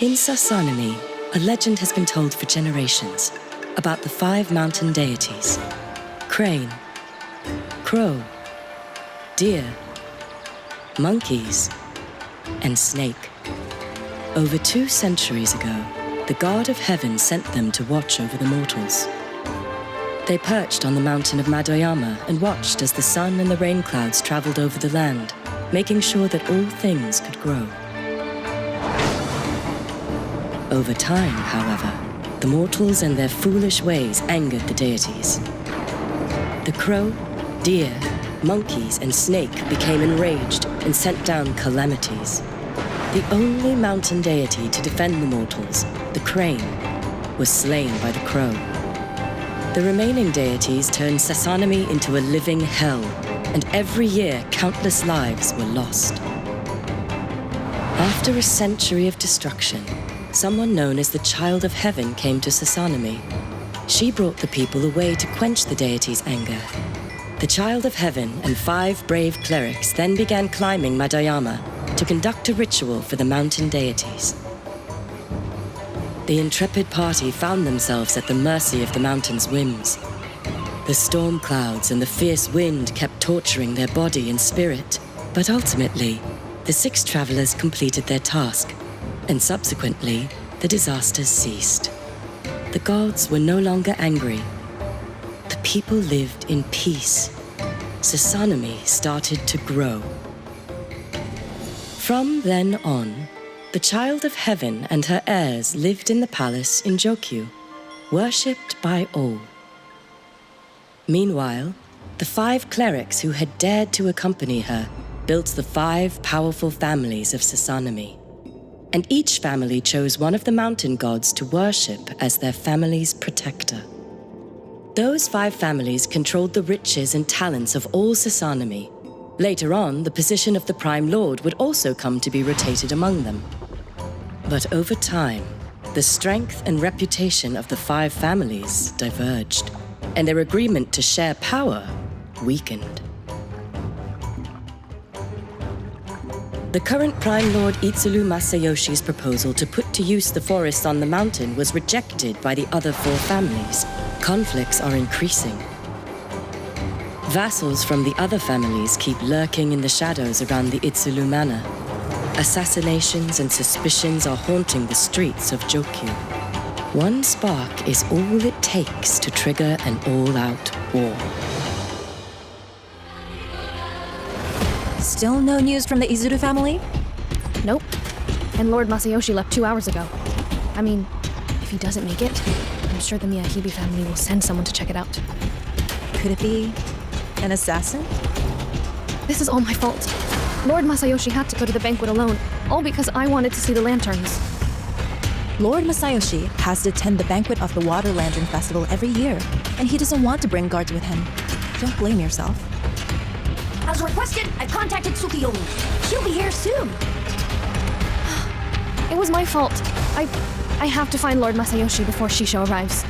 In Sassanami, a legend has been told for generations about the 5 mountain deities: crane, crow, deer, monkeys, and snake. Over 2 centuries ago, the god of heaven sent them to watch over the mortals. They perched on the mountain of Madoyama and watched as the sun and the rain clouds traveled over the land, making sure that all things could grow. Over time, however, the mortals and their foolish ways angered the deities. The crow, deer, monkeys, and snake became enraged and sent down calamities. The only mountain deity to defend the mortals, the crane, was slain by the crow. The remaining deities turned Sassanami into a living hell, and every year countless lives were lost. After a century of destruction, someone known as the Child of Heaven came to Sassanami. She brought the people a way to quench the deity's anger. The Child of Heaven and 5 brave clerics then began climbing Madoyama to conduct a ritual for the mountain deities. The intrepid party found themselves at the mercy of the mountain's whims. The storm clouds and the fierce wind kept torturing their body and spirit, but ultimately, the 6 travelers completed their task, and subsequently, the disasters ceased. The gods were no longer angry. The people lived in peace. Sassanami started to grow. From then on, the Child of Heaven and her heirs lived in the palace in Jokyu, worshipped by all. Meanwhile, the 5 clerics who had dared to accompany her built the 5 powerful families of Sassanami. And each family chose one of the mountain gods to worship as their family's protector. Those 5 families controlled the riches and talents of all Sassanami. Later on, the position of the Prime Lord would also come to be rotated among them. But over time, the strength and reputation of the 5 families diverged, and their agreement to share power weakened. The current Prime Lord Itsuru Masayoshi's proposal to put to use the forests on the mountain was rejected by the other 4 families. Conflicts are increasing. Vassals from the other families keep lurking in the shadows around the Itsuru Manor. Assassinations and suspicions are haunting the streets of Jokyu. One spark is all it takes to trigger an all-out war. Still no news from the Izuru family? Nope. And Lord Masayoshi left 2 hours ago. I mean, if he doesn't make it, I'm sure the Miyahibe family will send someone to check it out. Could it be an assassin? This is all my fault. Lord Masayoshi had to go to the banquet alone, all because I wanted to see the lanterns. Lord Masayoshi has to attend the banquet of the Water Lantern Festival every year, and he doesn't want to bring guards with him. Don't blame yourself. As requested, I've contacted Tsukiyomi. She'll be here soon. It was my fault. I have to find Lord Masayoshi before Shisho arrives.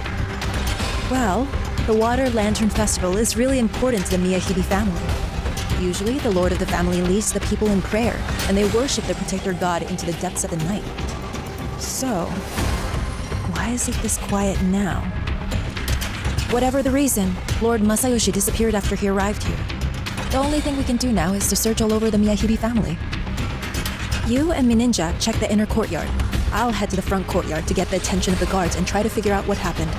Well, the Water Lantern Festival is really important to the Miyahibe family. Usually, the lord of the family leads the people in prayer, and they worship their protector god into the depths of the night. So, why is it this quiet now? Whatever the reason, Lord Masayoshi disappeared after he arrived here. The only thing we can do now is to search all over the Miyahibe family. You and Mininja check the inner courtyard. I'll head to the front courtyard to get the attention of the guards and try to figure out what happened.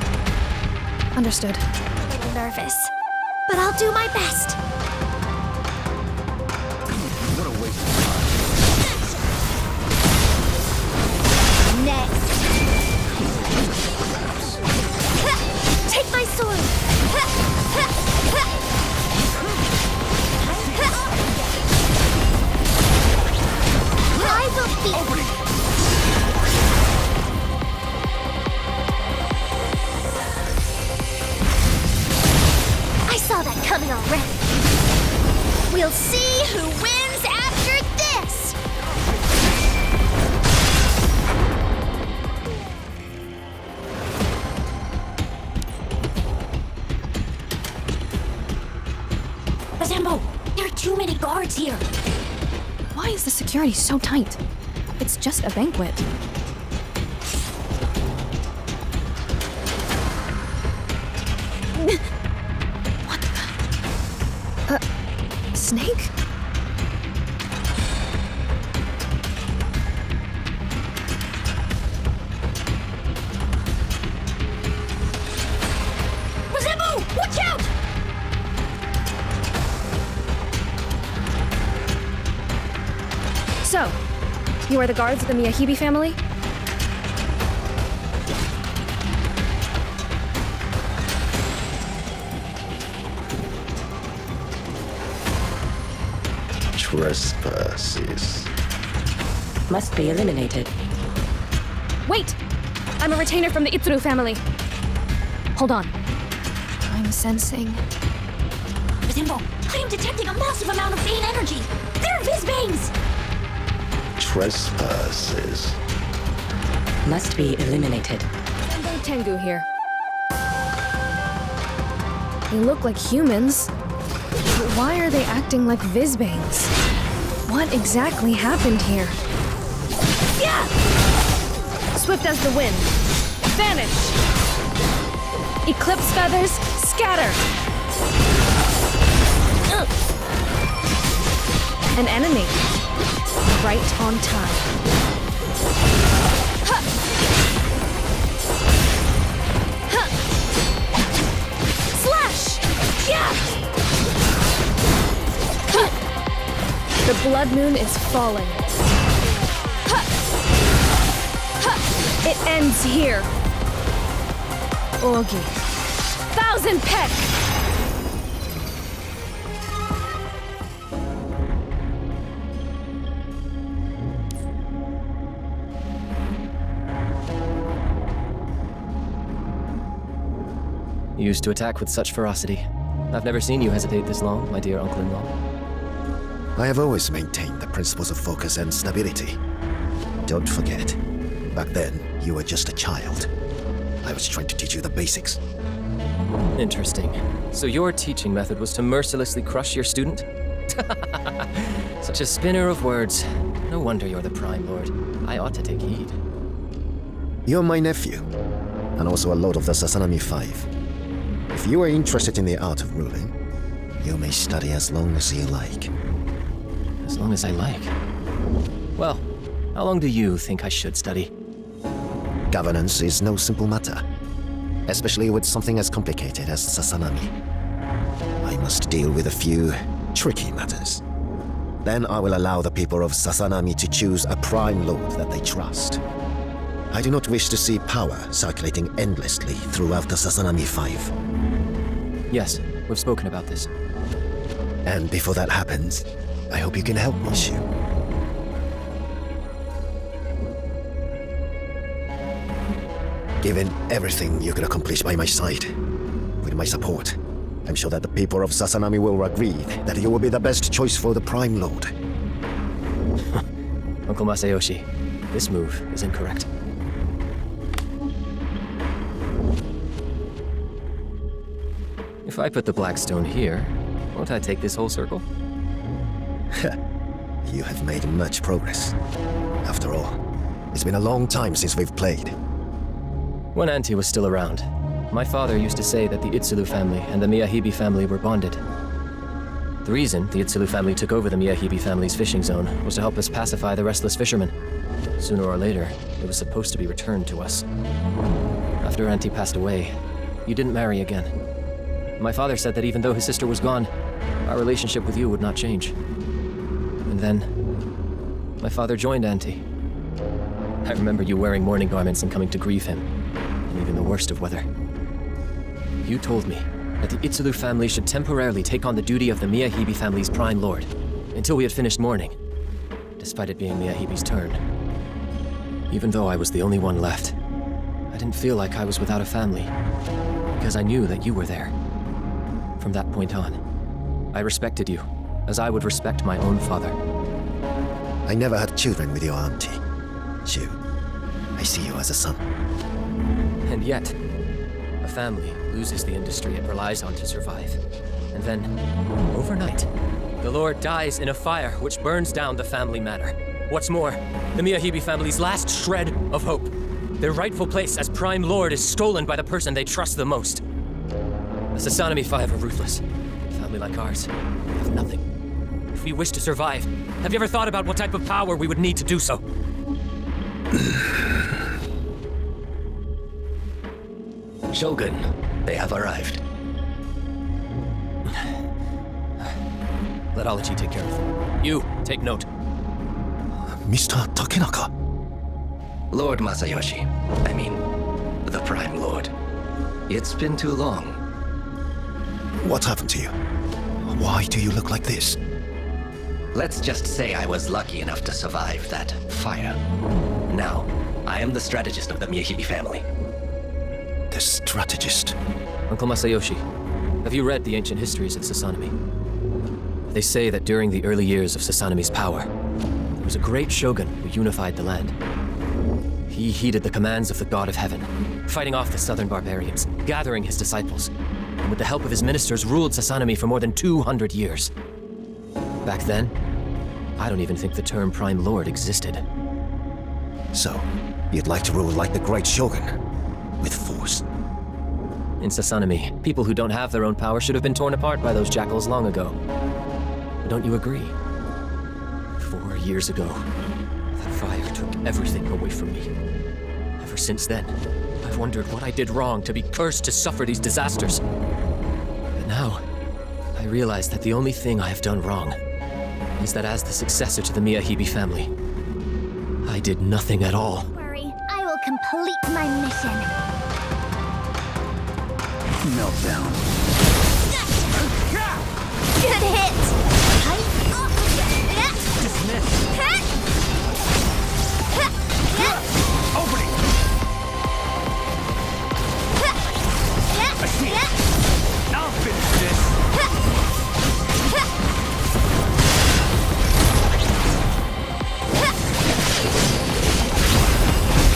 Understood. I'm a little nervous, but I'll do my best. What a waste of time. Next. Take my sword. I will be. I saw that coming already. We'll see who wins after this. Azambo, there are too many guards here. Why is the security so tight? It's just a banquet. What the? Snake? Gazebo! Watch out! So, you are the guards of the Miyahibi family? Trespasses. Must be eliminated. Wait! I'm a retainer from the Itsuru family. Hold on. I'm sensing... Gazebo, I am detecting a massive amount of Bane energy! They're Vizbanes! Trespasses. Must be eliminated. Sengo Tengu here. They look like humans. But why are they acting like Vizbanes? What exactly happened here? Yeah! Swift as the wind. Vanish! Eclipse feathers, scatter! An enemy. Right on time. Ha! Ha! Slash! Yeah! Ha! The blood moon is falling. Ha! Ha! It ends here. Ogi. Thousand Peck! You used to attack with such ferocity. I've never seen you hesitate this long, my dear uncle-in-law. I have always maintained the principles of focus and stability. Don't forget, back then, you were just a child. I was trying to teach you the basics. Interesting. So your teaching method was to mercilessly crush your student? Such a spinner of words. No wonder you're the Prime Lord. I ought to take heed. You're my nephew, and also a lord of the Sasanami Five. If you are interested in the art of ruling, you may study as long as you like. As long as I like. Well, how long do you think I should study? Governance is no simple matter, especially with something as complicated as Sasanami. I must deal with a few tricky matters. Then I will allow the people of Sasanami to choose a prime lord that they trust. I do not wish to see power circulating endlessly throughout the Sasanami Five. Yes, we've spoken about this. And before that happens, I hope you can help me, Shu. Given everything you could accomplish by my side, with my support, I'm sure that the people of Sasanami will agree that you will be the best choice for the Prime Lord. Uncle Masayoshi, this move is incorrect. If I put the black stone here, won't I take this whole circle? You have made much progress. After all, it's been a long time since we've played. When Auntie was still around, my father used to say that the Itsuru family and the Miyahibi family were bonded. The reason the Itsuru family took over the Miyahibi family's fishing zone was to help us pacify the restless fishermen. Sooner or later, it was supposed to be returned to us. After Auntie passed away, you didn't marry again. My father said that even though his sister was gone, our relationship with you would not change. And then, my father joined Auntie. I remember you wearing mourning garments and coming to grieve him, in even the worst of weather. You told me that the Itsuru family should temporarily take on the duty of the Miyahibi family's prime lord, until we had finished mourning, despite it being Miyahibi's turn. Even though I was the only one left, I didn't feel like I was without a family, because I knew that you were there. From that point on, I respected you, as I would respect my own father. I never had children with your auntie. Shu, I see you as a son. And yet, a family loses the industry it relies on to survive. And then, overnight, the Lord dies in a fire which burns down the family manor. What's more, the Miyahibi family's last shred of hope. Their rightful place as Prime Lord is stolen by the person they trust the most. The Sasanami Five are ruthless. A family like ours, we have nothing. If we wish to survive, have you ever thought about what type of power we would need to do so? Shogun, they have arrived. Let Alachi take care of them. You, take note. Mr. Takenaka. Lord Masayoshi, I mean, the Prime Lord. It's been too long. What happened to you? Why do you look like this? Let's just say I was lucky enough to survive that fire. Now, I am the strategist of the Miyahibi family. The strategist. Uncle Masayoshi, have you read the ancient histories of Sasanami? They say that during the early years of Sasanami's power, there was a great shogun who unified the land. He heeded the commands of the God of Heaven, fighting off the southern barbarians, gathering his disciples, and with the help of his ministers ruled Sasanami for more than 200 years. Back then, I don't even think the term Prime Lord existed. So, you'd like to rule like the great shogun? With force? In Sasanami, people who don't have their own power should have been torn apart by those jackals long ago. Don't you agree? 4 years ago, that fire took everything away from me. Ever since then, I've wondered what I did wrong to be cursed to suffer these disasters. But now, I realize that the only thing I have done wrong is that as the successor to the Miyahibi family, I did nothing at all. Don't worry, I will complete my mission. Meltdown. Good hit! Dismiss. Opening. I see it. I'll finish this.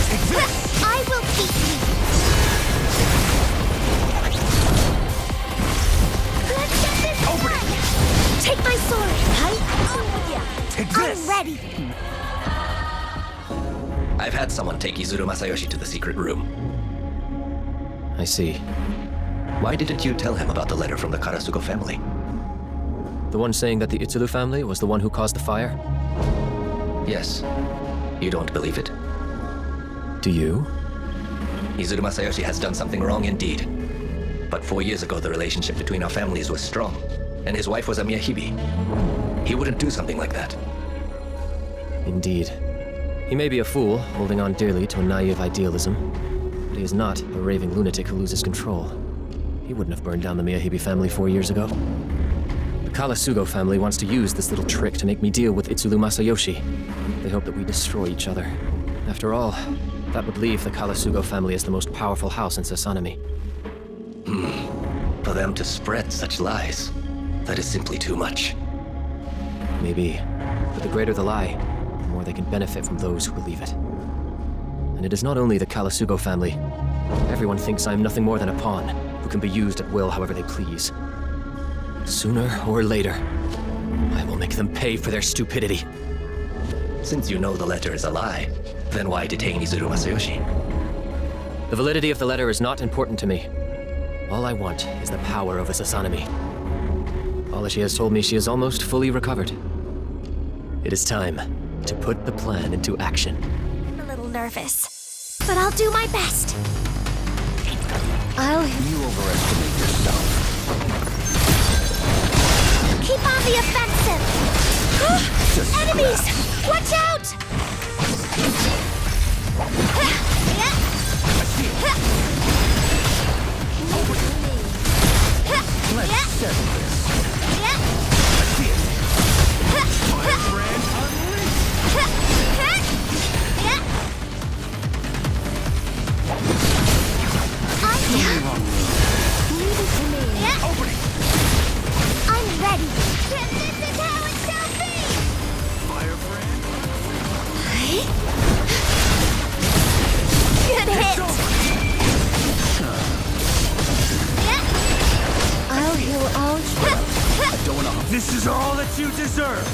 Take this. I will keep you. Let's get this Opening. done. Take my sword. Take this. I'm ready. I've had someone take Izuru Masayoshi to the secret room. I see. Why didn't you tell him about the letter from the Karasugo family? The one saying that the Itsuru family was the one who caused the fire? Yes. You don't believe it. Do you? Izuru Masayoshi has done something wrong indeed. But 4 years ago, the relationship between our families was strong, and his wife was a Miyahibi. He wouldn't do something like that. Indeed. He may be a fool, holding on dearly to a naive idealism, but he is not a raving lunatic who loses control. He wouldn't have burned down the Miyahibi family 4 years ago. The Karasugo family wants to use this little trick to make me deal with Itsuru Masayoshi. They hope that we destroy each other. After all, that would leave the Karasugo family as the most powerful house in Sasanami. For them to spread such lies, that is simply too much. Maybe. But the greater the lie, the more they can benefit from those who believe it. And it is not only the Karasugo family. Everyone thinks I am nothing more than a pawn, who can be used at will however they please. Sooner or later, I will make them pay for their stupidity. Since you know the letter is a lie, then why detain Izuru Masayoshi? The validity of the letter is not important to me. All I want is the power over Sasanami. Alachi has told me she is almost fully recovered. It is time to put the plan into action. I'm a little nervous, but I'll do my best. You overestimate yourself. Keep on the offensive. Enemies! Watch out! Let's settle this. I see it. Firebrand unleashed. Leave it to me. Opening. I'm ready. This is how it shall be. Firebrand. Good hit. I'll heal all. I don't want to. This is all that you deserve.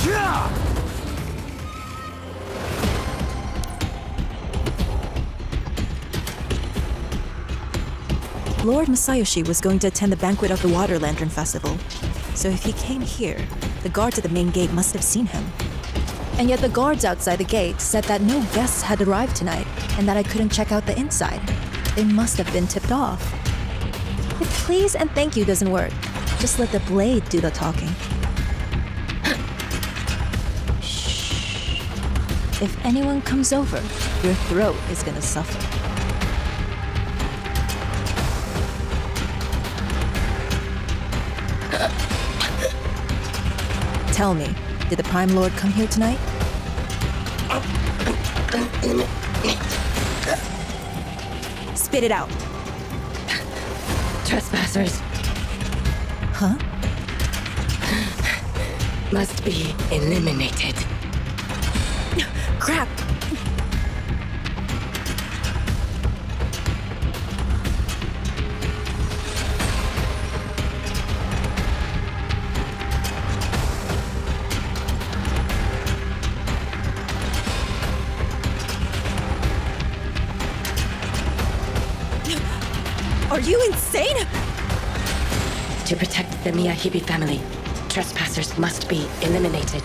Yeah. Lord Masayoshi was going to attend the banquet of the Water Lantern Festival. So if he came here, the guards at the main gate must have seen him. And yet the guards outside the gate said that no guests had arrived tonight and that I couldn't check out the inside. They must have been tipped off. If please and thank you doesn't work, just let the blade do the talking. Shh. If anyone comes over, your throat is gonna suffer. Tell me, did the Prime Lord come here tonight? Spit it out. Trespassers Huh? must be eliminated. Crap! Are you insane? To protect the Miyahibi family, trespassers must be eliminated.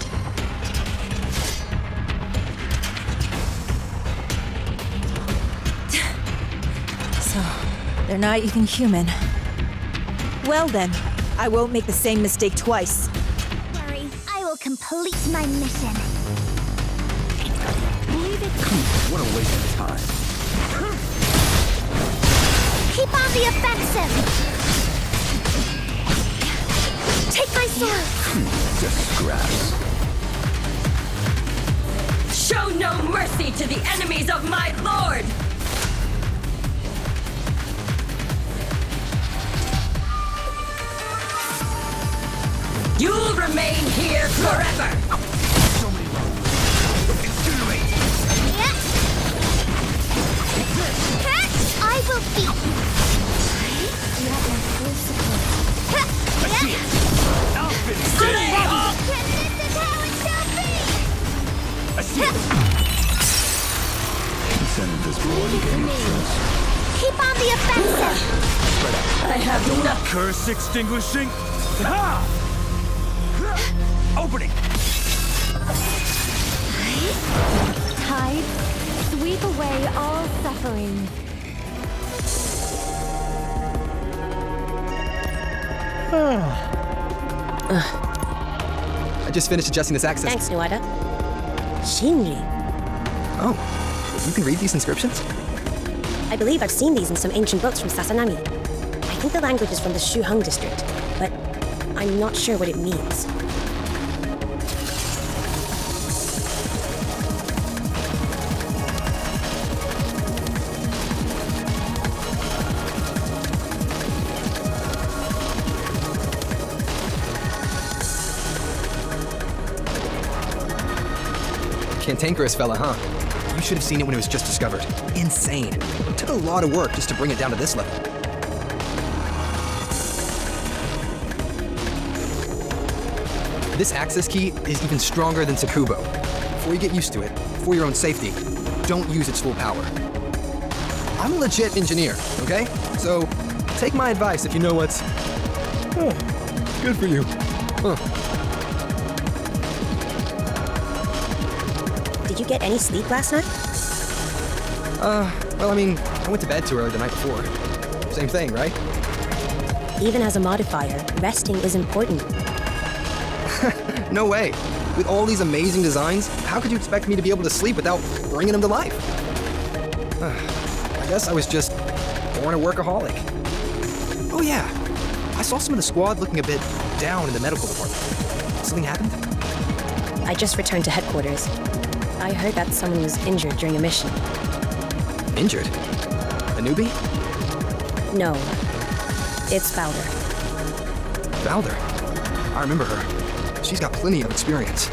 So, they're not even human. Well then, I won't make the same mistake twice. Worry, I will complete my mission. Leave it. What a waste of time. Keep on the offensive. Take my sword. Just scraps. Show no mercy to the enemies of my lord! You'll remain here forever! So many roads. Incinerate. Yeah. I will beat you. You have my full support. I see it. I'll finish it. And this is how it shall be. I see it. Send this boy to gain trust. Keep on the offensive. I have nothing. Curse extinguishing. Ha! Opening. Tide, sweep away all suffering. I just finished adjusting this access. Thanks, Nuada. Shinri. Oh, you can read these inscriptions? I believe I've seen these in some ancient books from Sasanami. I think the language is from the Shuheng district, but I'm not sure what it means. Cantankerous fella, huh? You should have seen it when it was just discovered. Insane. It took a lot of work just to bring it down to this level. This access key is even stronger than Tsukubo. Before you get used to it, for your own safety, don't use its full power. I'm a legit engineer, okay? So take my advice if you know what's... Oh, good for you. Huh. Did you get any sleep last night? Well, I mean, I went to bed too early the night before. Same thing, right? Even as a modifier, resting is important. No way. With all these amazing designs, how could you expect me to be able to sleep without bringing them to life? I guess I was just born a workaholic. Oh yeah, I saw some of the squad looking a bit down in the medical department. Something happened? I just returned to headquarters. I heard that someone was injured during a mission. Injured? A newbie? No, it's Fowler. Valder. I remember her. She's got plenty of experience.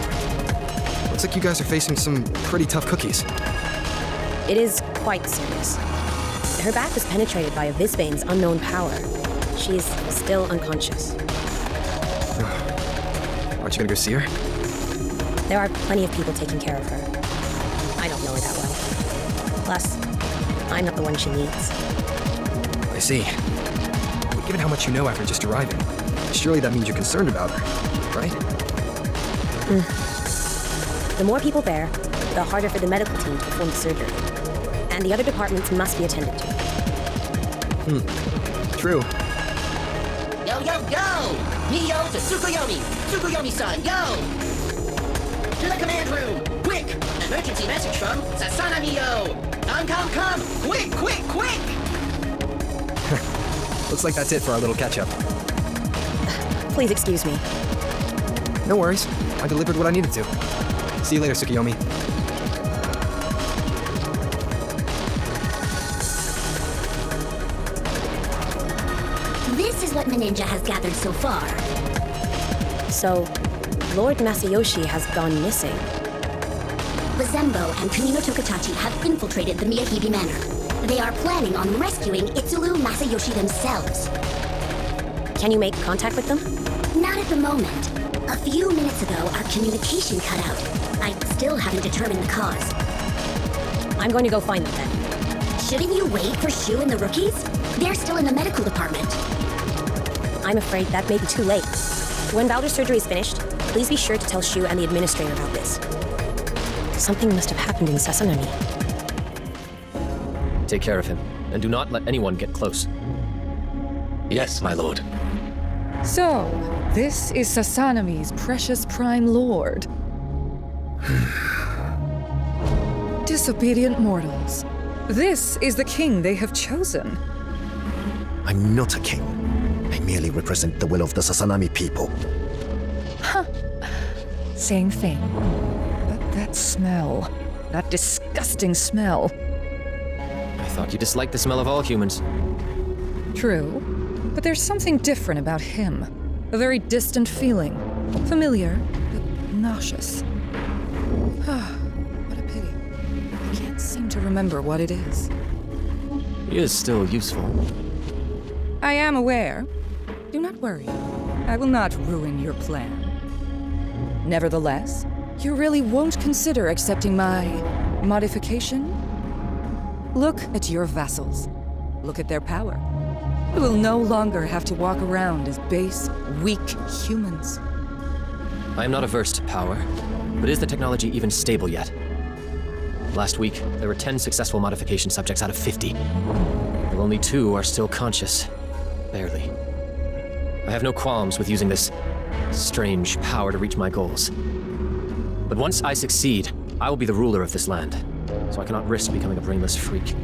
Looks like you guys are facing some pretty tough cookies. It is quite serious. Her back was penetrated by a Visbane's unknown power. She is still unconscious. Aren't you gonna go see her? There are plenty of people taking care of her. I don't know her that well. Plus, I'm not the one she needs. I see. Given how much you know after just arriving, surely that means you're concerned about her, right? The more people there, the harder for the medical team to perform the surgery. And the other departments must be attended to. True. Yo, yo, yo! Mio to Tsukuyomi! Tsukuyomi-san, go! To the command room! Quick! Emergency message from Sasanami-yo! Come! Quick! Looks like that's it for our little catch-up. Please excuse me. No worries. I delivered what I needed to. See you later, Tsukuyomi. This is what the ninja has gathered so far. So, Lord Masayoshi has gone missing. Bazembo and Kunino Tokatachi have infiltrated the Miyahibi Manor. They are planning on rescuing Itsulu Masayoshi themselves. Can you make contact with them? Not at the moment. A few minutes ago, our communication cut out. I still haven't determined the cause. I'm going to go find them then. Shouldn't you wait for Shu and the rookies? They're still in the medical department. I'm afraid that may be too late. When Balder's surgery is finished, please be sure to tell Shu and the administrator about this. Something must have happened in Sasanami. Take care of him, and do not let anyone get close. Yes, my lord. So, this is Sasanami's precious prime lord. Disobedient mortals. This is the king they have chosen. I'm not a king. I merely represent the will of the Sasanami people. Same thing. But that smell. That disgusting smell. I thought you disliked the smell of all humans. True. But there's something different about him. A very distant feeling. Familiar, but nauseous. What a pity. I can't seem to remember what it is. He is still useful. I am aware. Do not worry. I will not ruin your plan. Nevertheless, you really won't consider accepting my modification? Look at your vassals. Look at their power. You will no longer have to walk around as base, weak humans. I am not averse to power, but is the technology even stable yet? Last week, there were 10 successful modification subjects out of 50. Though only 2 are still conscious. Barely. I have no qualms with using this strange power to reach my goals. But once I succeed, I will be the ruler of this land, so I cannot risk becoming a brainless freak.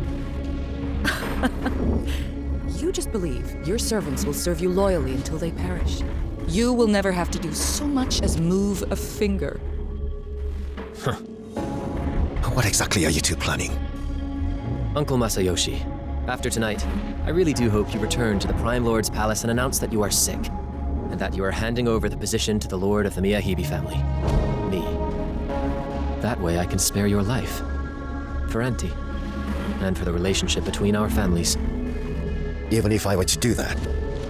You just believe your servants will serve you loyally until they perish. You will never have to do so much as move a finger. What exactly are you two planning? Uncle Masayoshi, after tonight, I really do hope you return to the Prime Lord's palace and announce that you are sick, and that you are handing over the position to the Lord of the Miyahibi family. Me. That way I can spare your life. For Auntie. And for the relationship between our families. Even if I were to do that,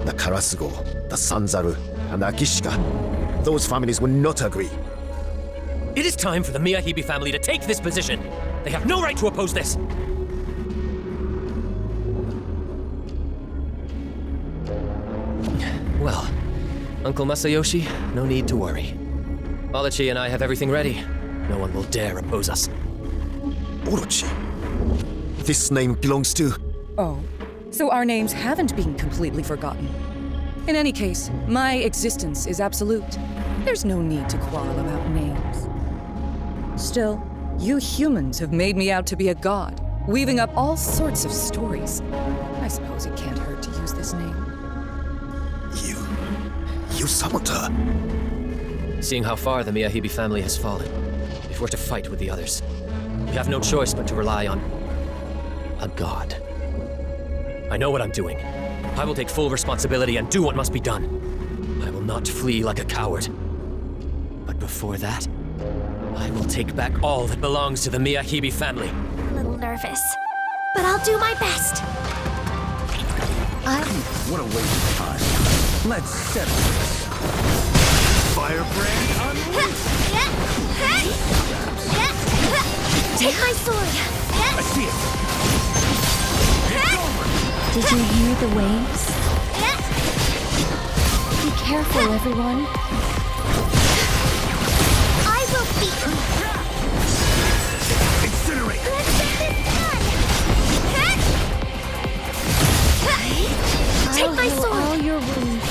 the Karasugo, the Sanzaru, and the Akishika, those families would not agree. It is time for the Miyahibi family to take this position. They have no right to oppose this. Well, Uncle Masayoshi, no need to worry. Orochi and I have everything ready. No one will dare oppose us. Orochi? This name belongs to... Oh, so our names haven't been completely forgotten. In any case, my existence is absolute. There's no need to quarrel about names. Still, you humans have made me out to be a god, weaving up all sorts of stories. I suppose it can't hurt to use this name. You summoned her? Seeing how far the Miyahibi family has fallen, if we're to fight with the others, we have no choice but to rely on... a god. I know what I'm doing. I will take full responsibility and do what must be done. I will not flee like a coward. But before that, I will take back all that belongs to the Miyahibi family. A little nervous, but I'll do my best. What a waste of time. Let's settle this. Firebrand unleashed! Take my sword. I see it! It's over! Did you hear the waves? Be careful, everyone. I will beat you. Incinerate! Let's get this done! Take I'll my heal sword! all your wounds.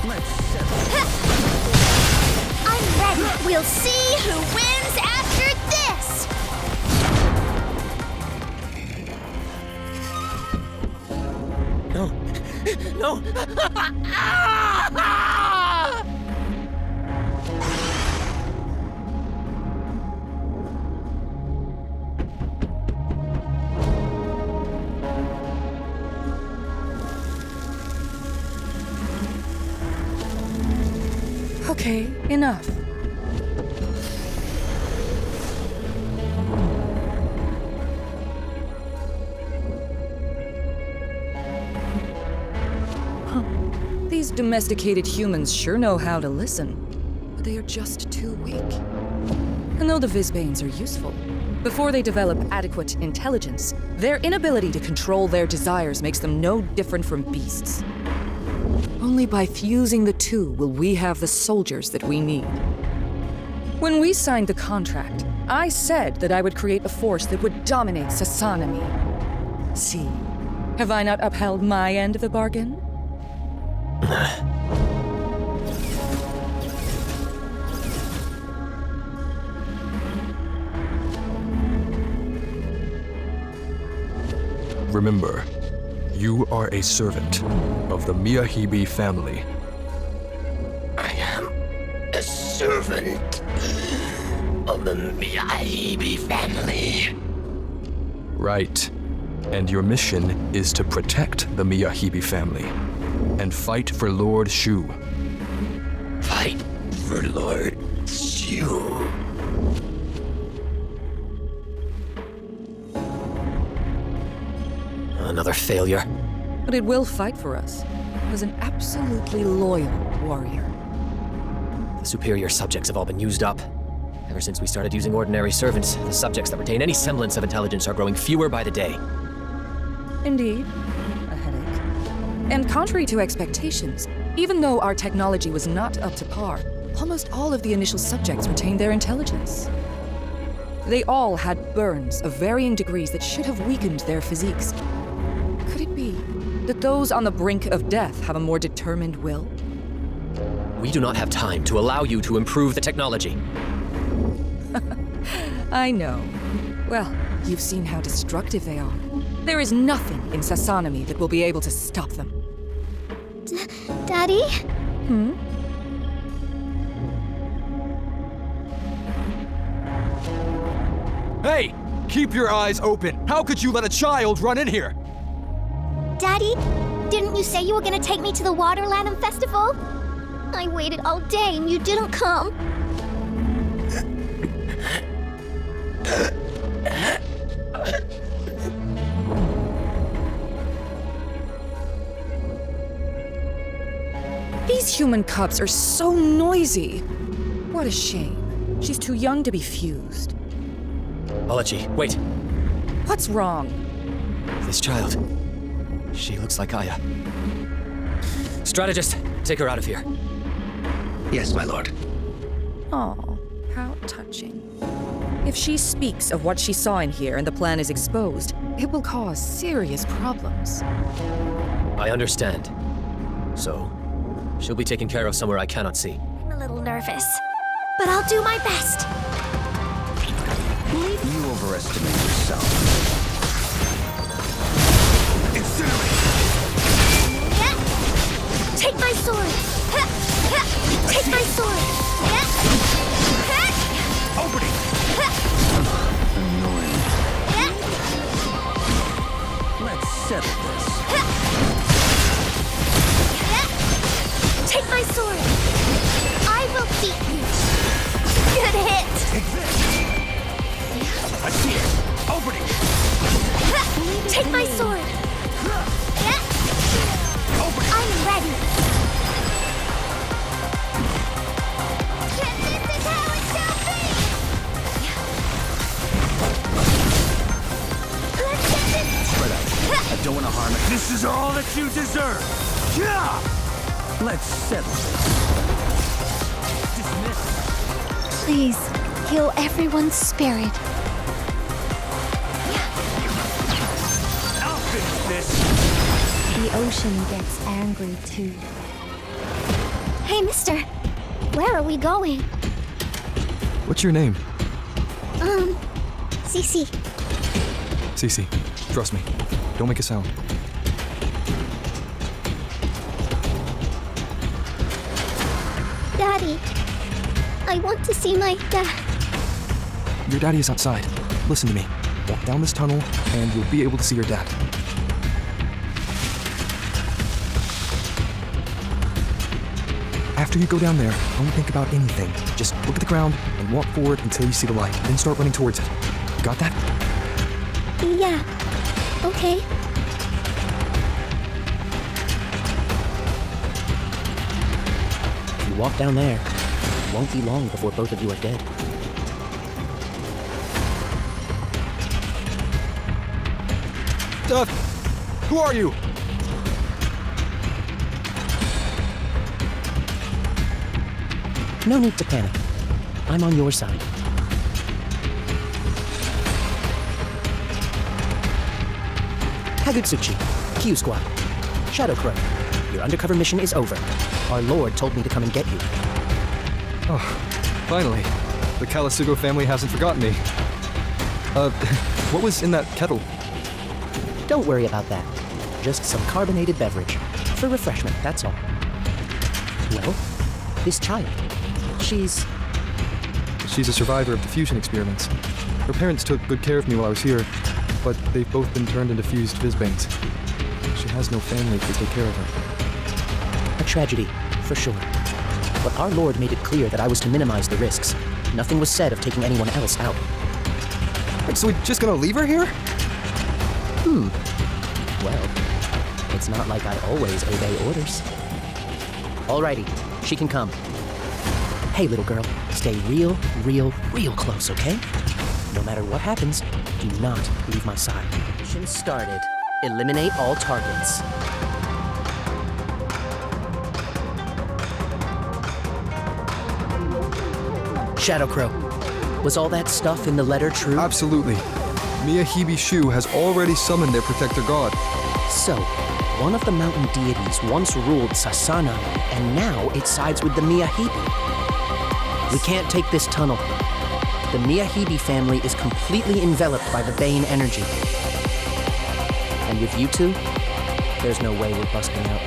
Let's settle I'm ready! We'll see who wins after this! No. No! Okay, enough. These domesticated humans sure know how to listen, but they are just too weak. And though the Vizbanes are useful, before they develop adequate intelligence, their inability to control their desires makes them no different from beasts. Only by fusing the two will we have the soldiers that we need. When we signed the contract, I said that I would create a force that would dominate Sasanami. See, have I not upheld my end of the bargain? Remember, you are a servant of the Miyahibi family. I am a servant of the Miyahibi family. Right. And your mission is to protect the Miyahibi family and fight for Lord Shu. Fight for Lord Shu. Another failure. But it will fight for us as an absolutely loyal warrior. The superior subjects have all been used up. Ever since we started using ordinary servants, the subjects that retain any semblance of intelligence are growing fewer by the day. Indeed, a headache. And contrary to expectations, even though our technology was not up to par, almost all of the initial subjects retained their intelligence. They all had burns of varying degrees that should have weakened their physiques. Could it be that those on the brink of death have a more determined will? We do not have time to allow you to improve the technology. I know. Well, you've seen how destructive they are. There is nothing in Sasanami that will be able to stop them. Daddy? Hey! Keep your eyes open! How could you let a child run in here? Daddy? Didn't you say you were gonna take me to the Waterland Festival? I waited all day and you didn't come. These human cubs are so noisy. What a shame. She's too young to be fused. Ology, wait. What's wrong? This child. She looks like Aya. Strategist, take her out of here. Yes, my lord. Oh, how touching. If she speaks of what she saw in here and the plan is exposed, it will cause serious problems. I understand. So, she'll be taken care of somewhere I cannot see. I'm a little nervous, but I'll do my best. You overestimate yourself. Incinerate! Yeah. Take my sword! Take my sword! Yeah. Opening! Annoying. Yeah. Let's settle this. Yeah. Take my sword! I will beat you! Good hit! Take this! I see it! Opening! Take my sword! Yeah. Opening! I'm ready! This is how it shall be! Let's get this! Spread out. I don't want to harm it. This is all that you deserve! Let's settle this. Dismiss. Please, heal everyone's spirit. I'll fix this. The ocean gets angry too. Hey, mister. Where are we going? What's your name? Cece. Cece, trust me. Don't make a sound. Daddy. I want to see my dad. Your daddy is outside. Listen to me. Walk down this tunnel, and you'll be able to see your dad. After you go down there, don't think about anything. Just look at the ground and walk forward until you see the light, then start running towards it. Got that? Yeah. Okay. If you walk down there, it won't be long before both of you are dead. Who are you? No need to panic. I'm on your side. Hagutsuchi, Q Squad, Shadow Crow, your undercover mission is over. Our lord told me to come and get you. Oh, finally. The Kalasugo family hasn't forgotten me. What was in that kettle? Don't worry about that. Just some carbonated beverage. For refreshment, that's all. Well, this child, she's a survivor of the fusion experiments. Her parents took good care of me while I was here, but they've both been turned into fused Vizbanes. She has no family to take care of her. a tragedy, for sure. But our lord made it clear that I was to minimize the risks. Nothing was said of taking anyone else out. Wait, so we're just gonna leave her here? Well, it's not like I always obey orders. Alrighty, she can come. Hey, little girl, stay real close, okay? No matter what happens, do not leave my side. Mission started. Eliminate all targets. Shadow Crow, was all that stuff in the letter true? Absolutely. Miyahibi Shu has already summoned their protector god. So, one of the mountain deities once ruled Sasana, and now it sides with the Miyahibi. We can't take this tunnel. The Miyahibi family is completely enveloped by the Bane energy. And with you two, there's no way we're busting out.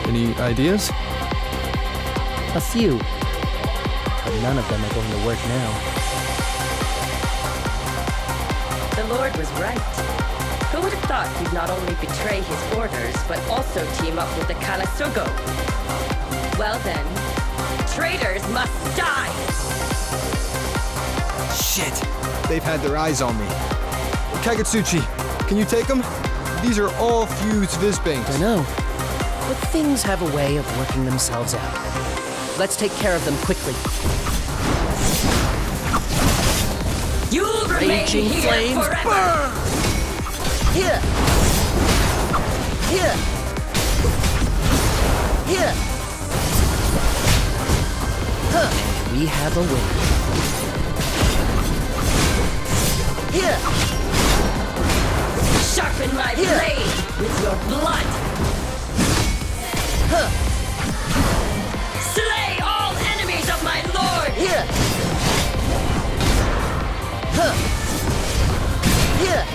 Any ideas? A few. But none of them are going to work now. The Lord was right. Who would have thought he'd not only betray his orders, but also team up with the Kalasugo? Well then, traitors must die! Shit! They've had their eyes on me. Kagutsuchi, can you take them? These are all fused Vizbanes. I know. But things have a way of working themselves out. Let's take care of them quickly. You'll remain Raging here flames forever! burn! Here! Here! Here! Huh. We have a winner. Here! Sharpen my blade with your blood! Huh. Slay all enemies of my lord! Here! Huh. Here!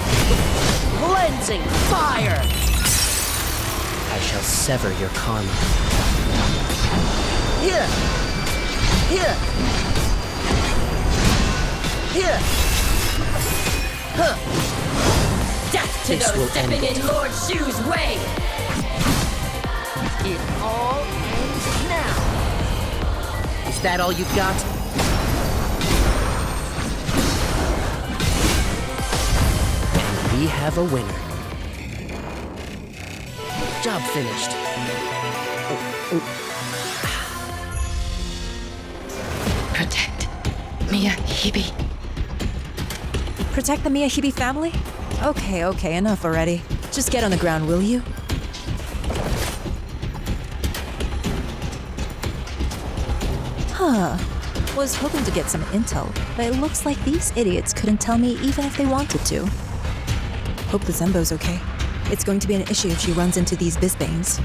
Cleansing fire! I shall sever your karma. Here! Here! Here! Huh! Death to This will those stepping end it. in Lord Shu's way! It all ends now. Is that all you've got? And we have a winner. Job finished. Protect Miyahibi. Protect the Miyahibi family? Okay, enough already. Just get on the ground, will you? Huh. Was hoping to get some intel, but it looks like these idiots couldn't tell me even if they wanted to. Hope the Zembo's okay. It's going to be an issue if she runs into these Bisbanes.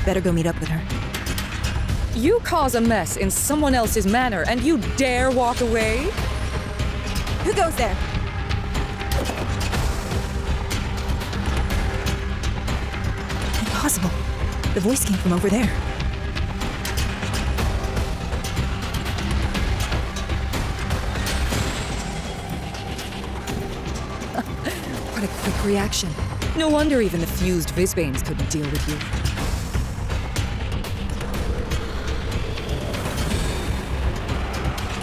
Better go meet up with her. You cause a mess in someone else's manor, and you dare walk away? Who goes there? Impossible. The voice came from over there. What a quick reaction. No wonder even the fused Visbanes couldn't deal with you.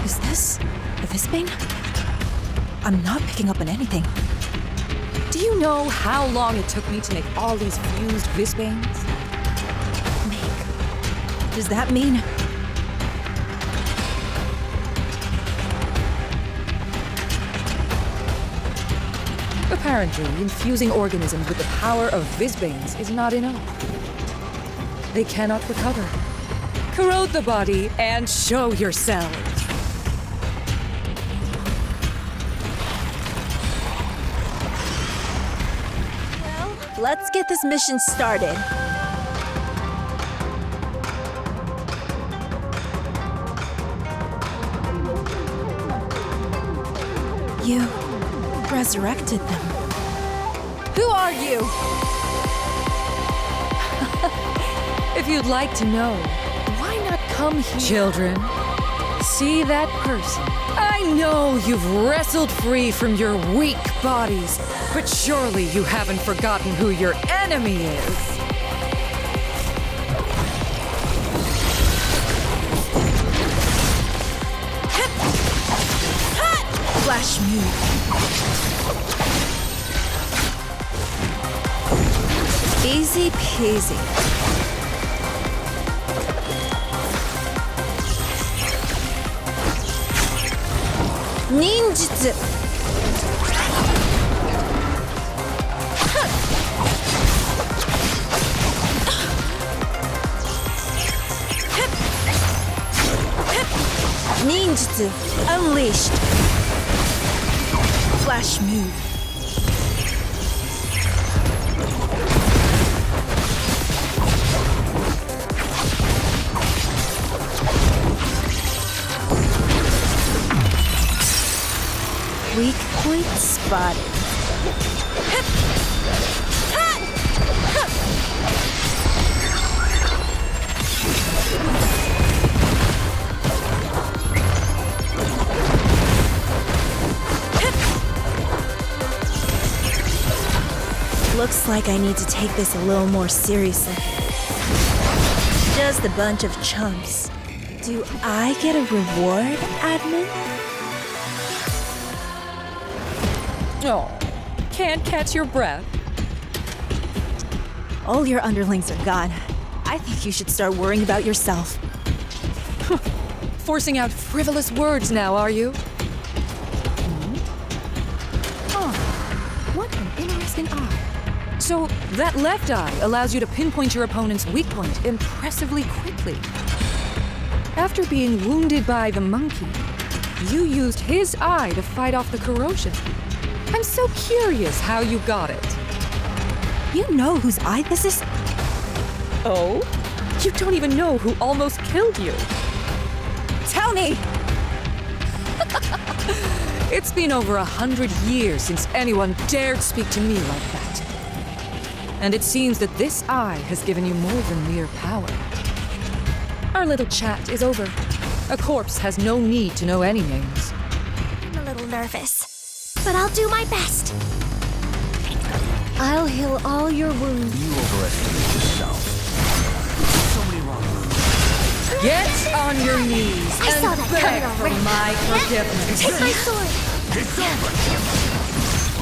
Is this a Visbane? I'm not picking up on anything. Do you know how long it took me to make all these fused Visbanes? Does that mean... Apparently, infusing organisms with the power of Visbanes is not enough. They cannot recover. Corrode the body and show yourselves. Well, let's get this mission started. You resurrected them. Who are you? If you'd like to know, why not come here? Children, see that person. I know you've wrestled free from your weak bodies, but surely you haven't forgotten who your enemy is. Flash move. Easy peasy. Ninjutsu. Ninjutsu unleashed. Flash move. Weak point spotted. Looks like I need to take this a little more seriously. Just a bunch of chumps. Do I get a reward, admin? Oh, can't catch your breath. All your underlings are gone. I think you should start worrying about yourself. Forcing out frivolous words now, are you? What an interesting eye. So, that left eye allows you to pinpoint your opponent's weak point impressively quickly. After being wounded by the monkey, you used his eye to fight off the corrosion. I'm so curious how you got it. You know whose eye this is? Oh? You don't even know who almost killed you. Tell me! It's been over 100 years since anyone dared speak to me like that. And it seems that this eye has given you more than mere power. Our little chat is over. A corpse has no need to know any names. I'm a little nervous, but I'll do my best. I'll heal all your wounds. You overestimate yourself. So many wrong moves. Get on your knees I saw and that beg coming for already. my forgiveness. Take my sword. It's over.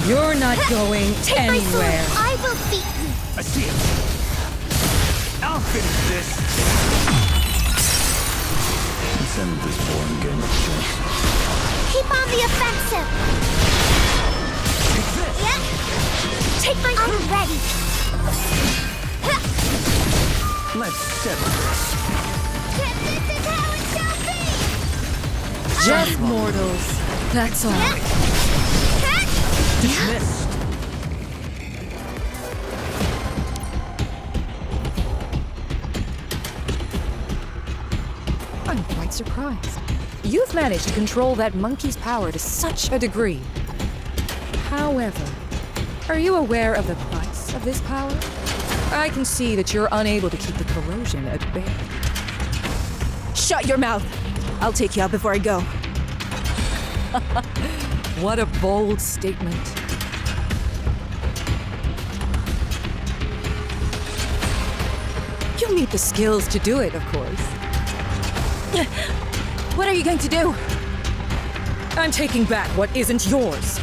You're not going Take my anywhere. sword. I will beat you. I see it. I'll finish this. This end of this boring game of chess. Keep on the offensive. Take this. Yeah. Take my. I'm ready. Let's settle this. This is how it shall be. Just mortals. That's all. Dismissed. I'm quite surprised. You've managed to control that monkey's power to such a degree. However, are you aware of the price of this power? I can see that you're unable to keep the corrosion at bay. Shut your mouth! I'll take you out before I go. What a bold statement. You'll need the skills to do it, of course. What are you going to do? I'm taking back what isn't yours.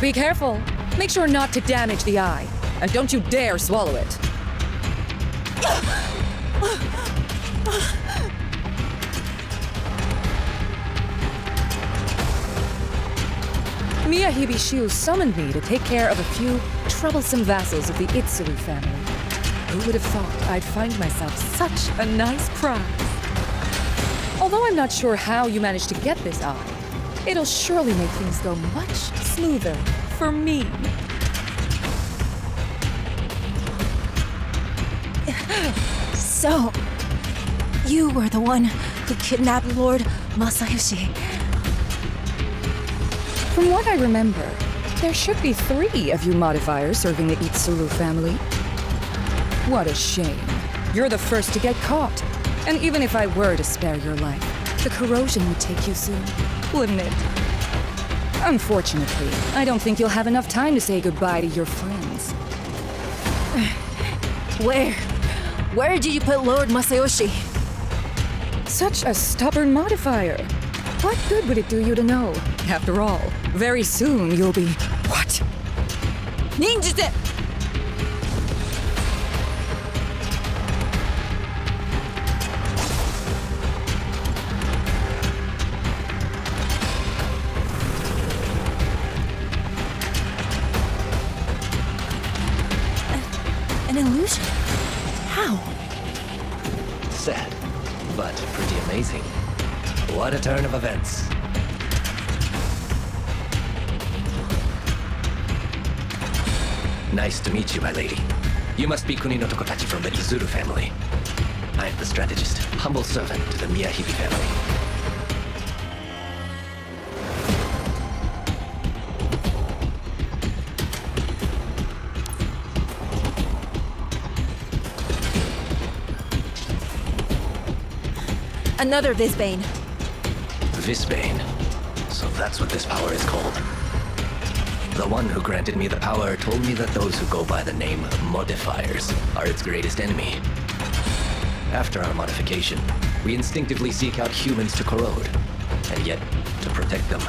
Be careful. Make sure not to damage the eye. And don't you dare swallow it. Miyahibi Shu summoned me to take care of a few troublesome vassals of the Itsuru family. Who would have thought I'd find myself such a nice prize? Although I'm not sure how you managed to get this eye, it'll surely make things go much smoother for me. So, you were the one who kidnapped Lord Masayoshi. From what I remember, there should be 3 of you modifiers serving the Itsuru family. What a shame. You're the first to get caught. And even if I were to spare your life, the corrosion would take you soon, wouldn't it? Unfortunately, I don't think you'll have enough time to say goodbye to your friends. Where did you put Lord Masayoshi? Such a stubborn modifier. What good would it do you to know? After all, very soon you'll be... What? Ninjutsu! An illusion? How? Sad, but pretty amazing. What a turn of events. Nice to meet you, my lady. You must be Kunino Tokotachi from the Izuru family. I am the strategist, humble servant to the Miyahibi family. Another Visbane. Visbane. So that's what this power is called. The one who granted me the power told me that those who go by the name modifiers are its greatest enemy. After our modification, we instinctively seek out humans to corrode. And yet, to protect them,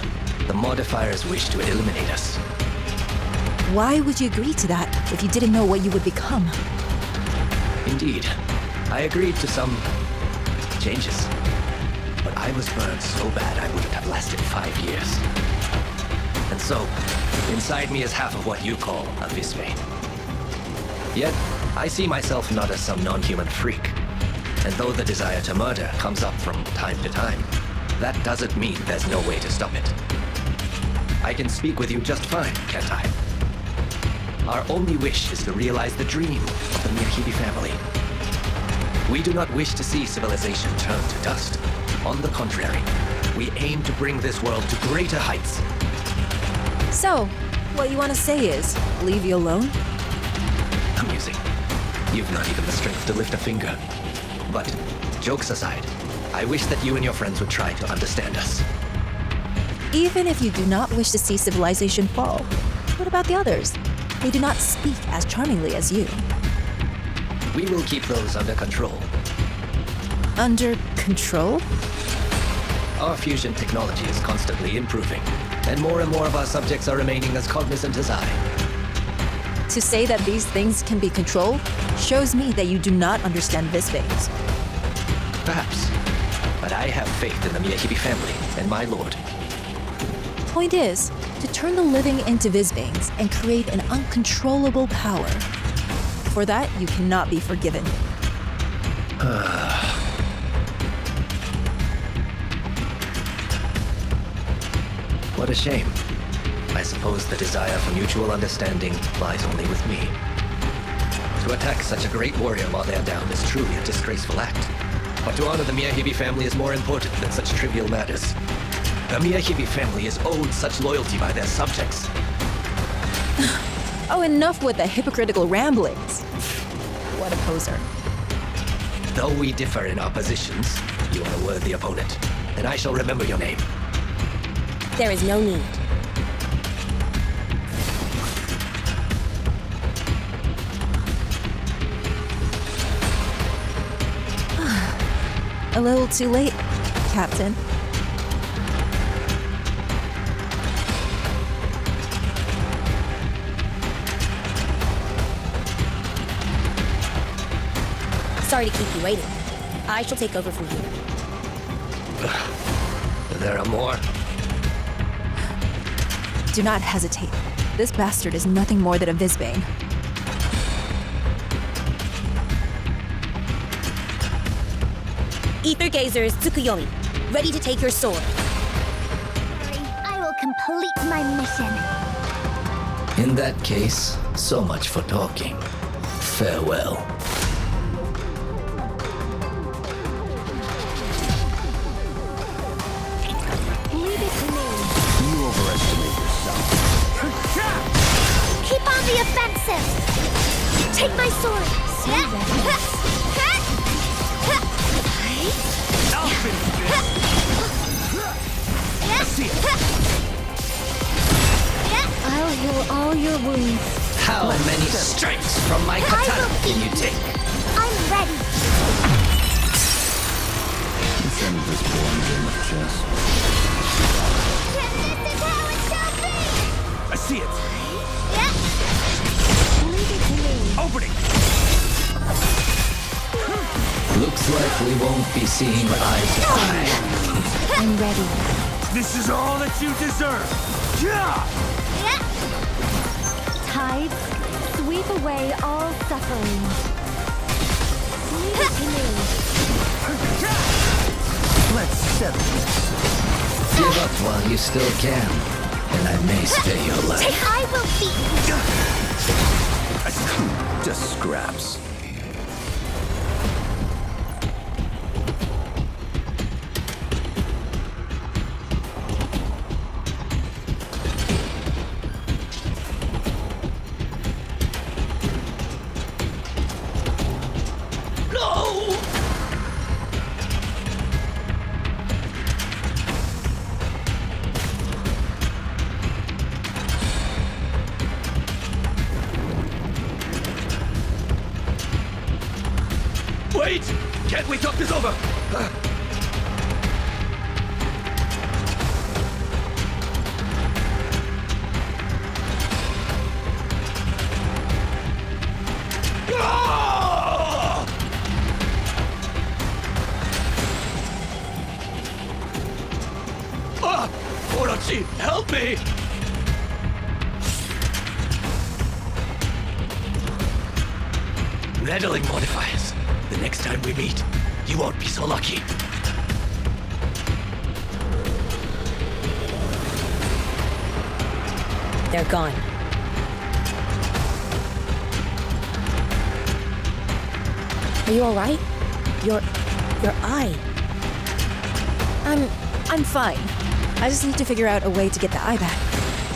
the modifiers wish to eliminate us. Why would you agree to that if you didn't know what you would become? Indeed. I agreed to some changes. But I was burned so bad I wouldn't have lasted 5 years. And so, inside me is half of what you call a Visbane. Yet, I see myself not as some non-human freak. And though the desire to murder comes up from time to time, that doesn't mean there's no way to stop it. I can speak with you just fine, can't I? Our only wish is to realize the dream of the Miyahibi family. We do not wish to see civilization turn to dust. On the contrary, we aim to bring this world to greater heights. So, what you want to say is, leave you alone? Amusing. You've not even the strength to lift a finger. But, jokes aside, I wish that you and your friends would try to understand us. Even if you do not wish to see civilization fall, what about the others? They do not speak as charmingly as you. We will keep those under control. Under control? Our fusion technology is constantly improving, and more of our subjects are remaining as cognizant as I. To say that these things can be controlled shows me that you do not understand Visbanes. Perhaps. But I have faith in the Miyahibi family and my lord. Point is, to turn the living into Visbanes and create an uncontrollable power. For that, you cannot be forgiven. What a shame. I suppose the desire for mutual understanding lies only with me. To attack such a great warrior while they're down is truly a disgraceful act. But to honor the Miyahibi family is more important than such trivial matters. The Miyahibi family is owed such loyalty by their subjects. Oh, enough with the hypocritical ramblings. What a poser. Though we differ in our positions, you are a worthy opponent, and I shall remember your name. There is no need. A little too late, Captain. Sorry to keep you waiting. I shall take over from here. There are more? Do not hesitate. This bastard is nothing more than a Visbane. Aether Gazer is Tsukuyomi, ready to take your sword. I will complete my mission. In that case, so much for talking. Farewell. Leave it to me. You overestimate yourself. Keep on the offensive. Take my sword. I'll finish this. I'll heal all your wounds. How many strikes from my katana can you take? I'm ready. Let's end this boring game of chess. This is how it shall be. I see it. Leave it to me. Opening. Looks like we won't be seeing eye to eye. I'm ready. This is all that you deserve. Yeah! Tides, sweep away all suffering. Leave it to me. Let's settle this. Give up while you still can, and I may spare your life. I will beat you. Just scraps. Wait! Can't we talk this over? Orochi, help me! Meddling modifiers. The next time we meet, you won't be so lucky. They're gone. Are you all right? Your eye. I'm fine. I just need to figure out a way to get the eye back.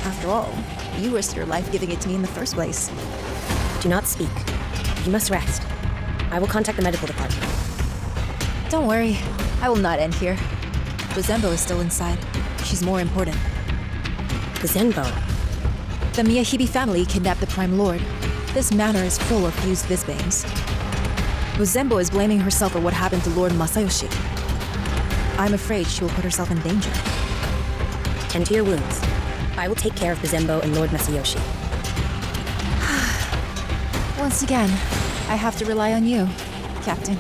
After all, you risked your life giving it to me in the first place. Do not speak. You must rest. I will contact the medical department. Don't worry, I will not end here. Buzembo is still inside. She's more important. Buzembo? The Miyahibi family kidnapped the Prime Lord. This manor is full of fused Visbanes. Buzembo is blaming herself for what happened to Lord Masayoshi. I'm afraid she will put herself in danger. Tend to your wounds. I will take care of Buzembo and Lord Masayoshi. Once again, I have to rely on you, Captain.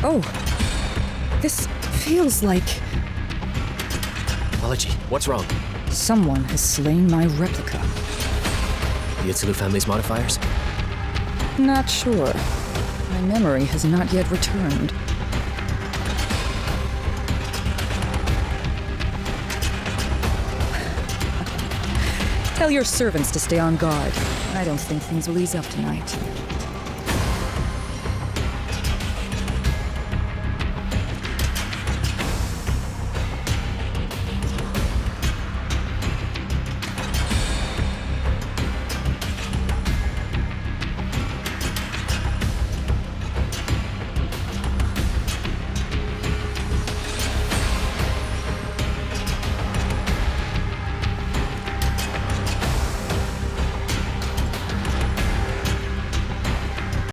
Oh. This feels like Apology. What's wrong? someone has slain my replica. The Itzalu family's modifiers? Not sure. My memory has not yet returned. Tell your servants to stay on guard. I don't think things will ease up tonight.